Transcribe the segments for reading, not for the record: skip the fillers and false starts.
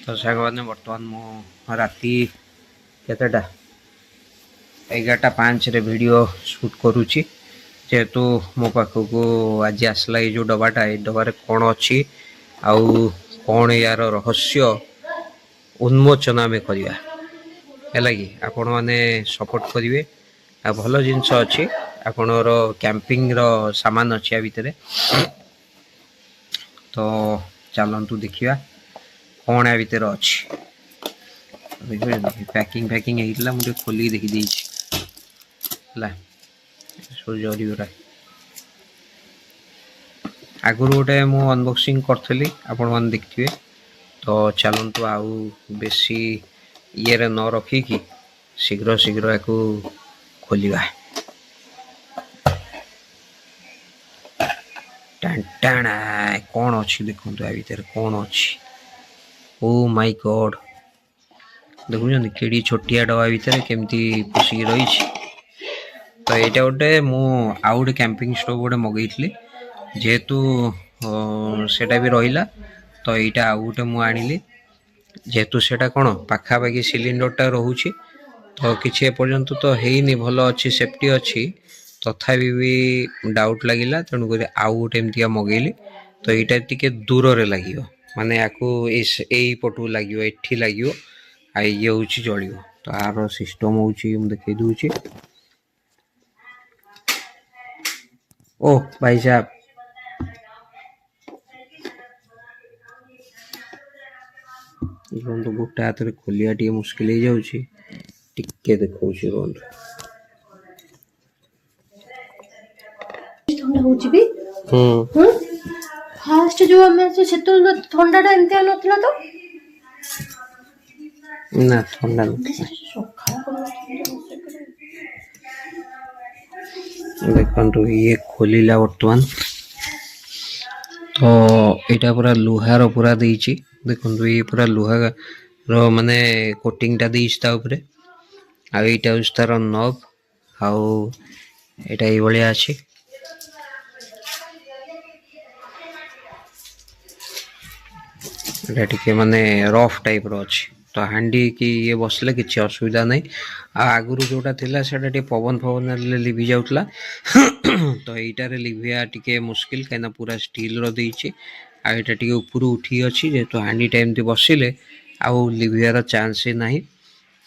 तो सागवान बर्तमान मो राति केतेटा 11:05 रे वीडियो शूट करुच्ची जेहेतु मो पाखक आज आसला ये जो डबाटा ये डबारे कौन अच्छी आउ कौन यार रहस्य उन्मोचन आम करवा है कि आपण मैंने सपोर्ट करेंगे आ भल जिनस अच्छी आपणर कैंपिंग सामान अच्छी या भितर तो चलतु देखा कौन या भितर अच्छी पैकिंग फैकिंग होता मुझे खोलिक देखी सब जरीगुरा आगुरी गोटे मु अनबॉक्सिंग करी आपण मैंने देखिए तो चलतु आउ बेसी ये न रखिकी शीघ्र शीघ्र या खोलिया टाणा कौन अच्छी देखो या भर कौन अच्छी ओ माय गॉड देखुं केड़ी छोटिया डबा भितर केमती पशिक रही तो यहाँ गोटे आउ गोटे कैंपिंग स्टोव गोटे मगेली जेहेतु सेटा भी रहा तो यहाँ आउ गोटे मुझे आनिली जेहेतु सेटा कौन पाखापाखि सिलिंडरटा रोचे तो किसी एपर्यंत तो हैनी भल अच्छी सेफ्टी अच्छी तथापि भी डाउट लगिला तेणुक आउ गोटे एमती मगेली तो यहाँ टी दूर लगे माने यही पटू लगे ये लगे ये हूँ जल तो यार सिस्टम हूँ देखे दूची ओ भाई साहब रुहतु गोटे हाथ में खोलिया टे मुस्किल हो जाऊँगी टिके देखा रुहतु फास्ट जो हमें से ठंडाटा एमती नथिला तो ना ठंडा देखु ये खोलिला बर्तमान तो यहाँ पूरा लुहार पूरा देची देखो ये पूरा लुहा रो माने कोटिंगटा देता आईटा हूँ तार नब आउ ये भाया अच्छी टे माने रफ टाइप रो अच्छी तो हांडी की ये बसले किसी असुविधा नहीं आगुरी जोटा थिला सेटा टे पवन फवन लिभि जाउतला तो यहीटारे लिभिया टिके मुस्किल कहीं पूरा स्टील रो देछि आ एटा टिके ऊपर उठी अछि जेतु हांडी टाइम ती बसिले आउ लिभियार चांस ही नहीं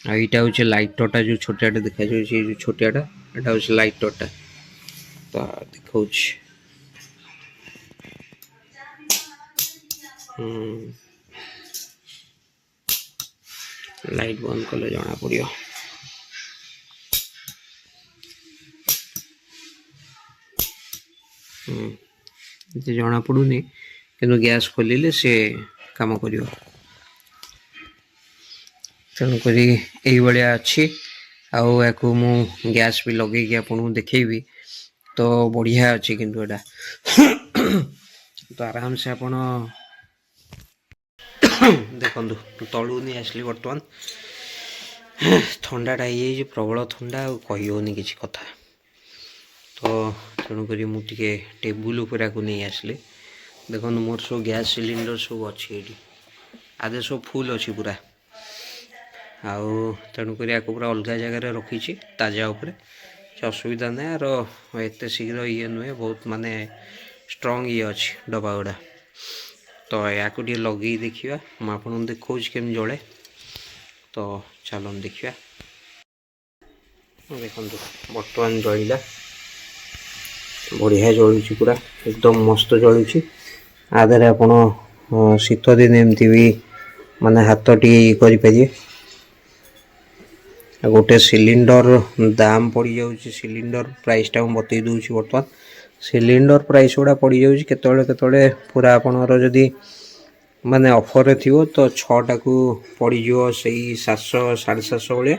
आ एटा होचे लाइटरटा जो छोटियाटा देखा जाउछि जो छोटियाटा एटा होचे लाइटरटा तो देखौछि लाइट बंद कले जना पड़ियो जना पड़ूनी कि गैस खोलिले से काम करियो तेणुक यही अच्छी आउ या गैस भी लगे आपको देखेबी तो बढ़िया अच्छी किंतु एटा तो आराम से आपण देखु तलू नहीं आसली बर्तमान थंडाटा ये प्रबल थंडा कहीनी किसी कथा तो तेणुक मुझे टेबुल उपरा को नहीं आसली देखो मोर सब गैस सिलिंडर सब अच्छी ये आधे सब फुल अच्छी पूरा आउ तेणुक पूरा अलग जगार रखी ताजा उपरे असुविधा ना यार एत शीघ्र ये नुहे बहुत माने स्ट्रंग ये अच्छी डबा गुड़ा तो या लगे देखा मुझे देखा केम जले तो चलो देखा देखो बर्तमान जलिला बढ़िया जलुची पूरा एकदम मस्त जलुची आधार आप शीत दिन एमती भी माने हाथ टी करें गोटे सिलिंडर दाम पड़ जाऊँगी सिलिंडर प्राइसटा मुझे बतई दूसरी बर्तमान सिलिंडर प्राइस गुड़ा पड़ जाऊँगी केतले पूरा आपणर जदि माने ऑफर रे थिवो तो 6टा को पड़ जो से 700 750 भाया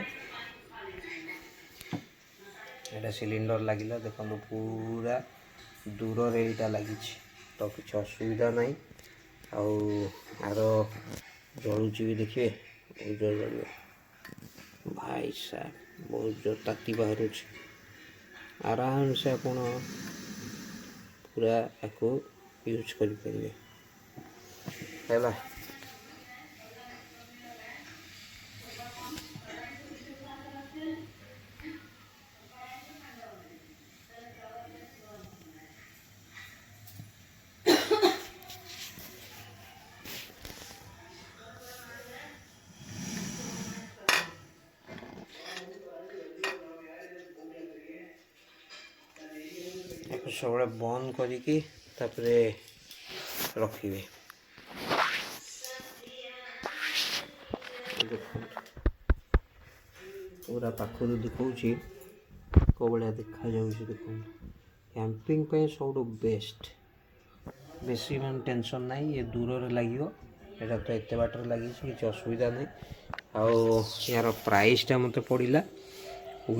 एटा सिलिंडर लगिला देखो पूरा दूर रे एटा लगी तो किसी असुविधा नहीं आर जलुची भी देखिए बहुत जोर जल भाई साहब बहुत जोर ताती बाहर आराम से आप पूरा यूज करें है ସବୁବେଳେ ବନ୍ଦ କରିକି ତାପରେ ରଖିବେ। ଦେଖନ୍ତୁ ପୁରା ପାଖରୁ ଦେଖାଉଛି କେଉଁ ଭଳିଆ ଦେଖାଯାଉଛି। ଦେଖନ୍ତୁ କ୍ୟାମ୍ପିଂ ପାଇଁ ସବୁଠୁ ବେଷ୍ଟ, ବେଶୀ ମାନେ ଟେନସନ୍ ନାହିଁ। ଏ ଦୂରରେ ଲାଗିବ, ଏଇଟା ତ ଏତେ ବାଟରେ ଲାଗିଛି, କିଛି ଅସୁବିଧା ନାହିଁ। ଆଉ ୟାର ପ୍ରାଇସ୍ଟା ମୋତେ ପଡ଼ିଲା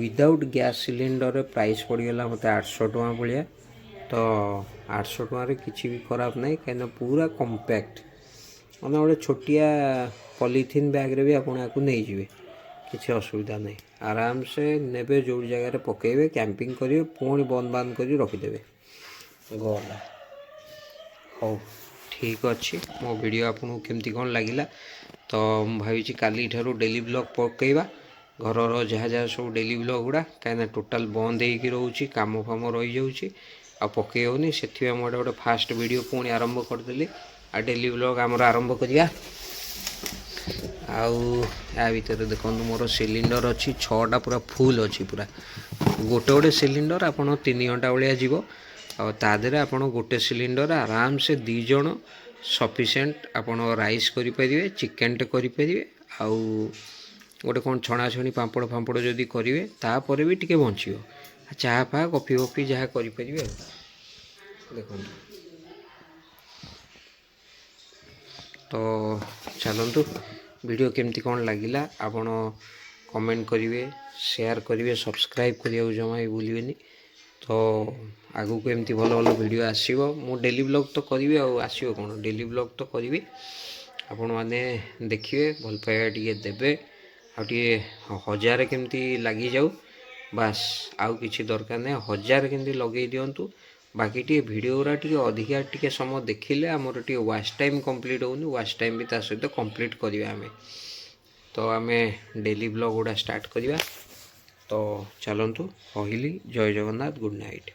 ୱିଦାଉଟ୍ ଗ୍ୟାସ୍ ସିଲିଣ୍ଡରରେ ପ୍ରାଇସ୍ ପଡ଼ିଗଲା ମୋତେ 800 ଟଙ୍କା ଭଳିଆ। ତ 800 ଟଙ୍କାରେ କିଛି ବି ଖରାପ ନାହିଁ, କାହିଁକିନା ପୁରା କମ୍ପାକ୍ଟ, ମାନେ ଗୋଟେ ଛୋଟିଆ ପଲିଥିନ୍ ବ୍ୟାଗ୍ରେ ବି ଆପଣ ୟାକୁ ନେଇଯିବେ, କିଛି ଅସୁବିଧା ନାହିଁ। ଆରାମସେ ନେବେ, ଯେଉଁ ଜାଗାରେ ପକାଇବେ, କ୍ୟାମ୍ପିଂ କରିବେ, ପୁଣି ବନ୍ଦ ବାନ୍ଦ କରି ରଖିଦେବେ, ଗଲା। ହଉ ଠିକ୍ ଅଛି, ମୋ ଭିଡ଼ିଓ ଆପଣଙ୍କୁ କେମିତି କ'ଣ ଲାଗିଲା? ତ ମୁଁ ଭାବିଛି କାଲିଠାରୁ ଡେଲି ବ୍ଲଗ୍ ପକାଇବା, ଘରର ଯାହା ଯାହା ସବୁ ଡେଲି ବ୍ଲଗ୍ ଗୁଡ଼ା, କାହିଁକିନା ଟୋଟାଲ୍ ବନ୍ଦ ହେଇକି ରହୁଛି, କାମ ଫାମ ରହିଯାଉଛି, ଆଉ ପକାଇ ହେଉନି। ସେଥିପାଇଁ ମୁଁ ଗୋଟେ ଫାଷ୍ଟ ଭିଡ଼ିଓ ପୁଣି ଆରମ୍ଭ କରିଦେଲି। ଆଉ ଡେଲି ବ୍ଲଗ୍ ଆମର ଆରମ୍ଭ କରିବା। ଆଉ ୟା ଭିତରେ ଦେଖନ୍ତୁ ମୋର ସିଲିଣ୍ଡର ଅଛି 6ଟା, ପୁରା ଫୁଲ୍ ଅଛି ପୁରା। ଗୋଟେ ସିଲିଣ୍ଡର ଆପଣ 3 ଘଣ୍ଟା ଭଳିଆ ଯିବ। ଆଉ ତା ଦେହରେ ଆପଣ ଗୋଟେ ସିଲିଣ୍ଡର ଆରାମସେ 2 ଜଣ ସଫିସିଏଣ୍ଟ ଆପଣ ରାଇସ୍ କରିପାରିବେ, ଚିକେନଟେ କରିପାରିବେ, ଆଉ ଗୋଟେ କ'ଣ ଛଣାଛଣି ପାମ୍ପଡ଼ ଫାମ୍ପଡ଼ ଯଦି କରିବେ ତାପରେ ବି ଟିକେ ବଞ୍ଚିବ। ଚାହା ଫାହା କଫି ଫଫି ଯାହା କରିପାରିବେ ଆଉ। ଦେଖନ୍ତୁ ତ ଚାଲନ୍ତୁ, ଭିଡ଼ିଓ କେମିତି କ'ଣ ଲାଗିଲା ଆପଣ କମେଣ୍ଟ କରିବେ, ସେୟାର କରିବେ, ସବସ୍କ୍ରାଇବ୍ କରିବାକୁ ଜମା ବି ଭୁଲିବେନି। ତ ଆଗକୁ ଏମିତି ଭଲ ଭଲ ଭିଡ଼ିଓ ଆସିବ। ମୁଁ ଡେଲି ବ୍ଲଗ୍ ତ କରିବି, ଆଉ ଆସିବ କ'ଣ, ଡେଲି ବ୍ଲଗ୍ ତ କରିବି। ଆପଣମାନେ ଦେଖିବେ, ଭଲ ପାଇବା ଟିକେ ଦେବେ, ଆଉ ଟିକେ 1000 କେମିତି ଲାଗିଯାଉ, ବାସ୍, ଆଉ କିଛି ଦରକାର ନାହିଁ। 1000 କେମିତି ଲଗେଇ ଦିଅନ୍ତୁ। ବାକି ଟିକେ ଭିଡ଼ିଓ ଗୁଡ଼ା ଟିକେ ଅଧିକା ଟିକେ ସମୟ ଦେଖିଲେ ଆମର ଟିକେ ୱାଚ୍ ଟାଇମ୍ କମ୍ପ୍ଲିଟ୍ ହେଉନି, ୱାଚ୍ ଟାଇମ୍ ବି ତା ସହିତ କମ୍ପ୍ଲିଟ୍ କରିବା ଆମେ। ତ ଆମେ ଡେଲି ବ୍ଲଗ୍ ଗୁଡ଼ା ଷ୍ଟାର୍ଟ କରିବା। ତ ଚାଲନ୍ତୁ, କହିଲି ଜୟ ଜଗନ୍ନାଥ, ଗୁଡ଼୍ ନାଇଟ୍।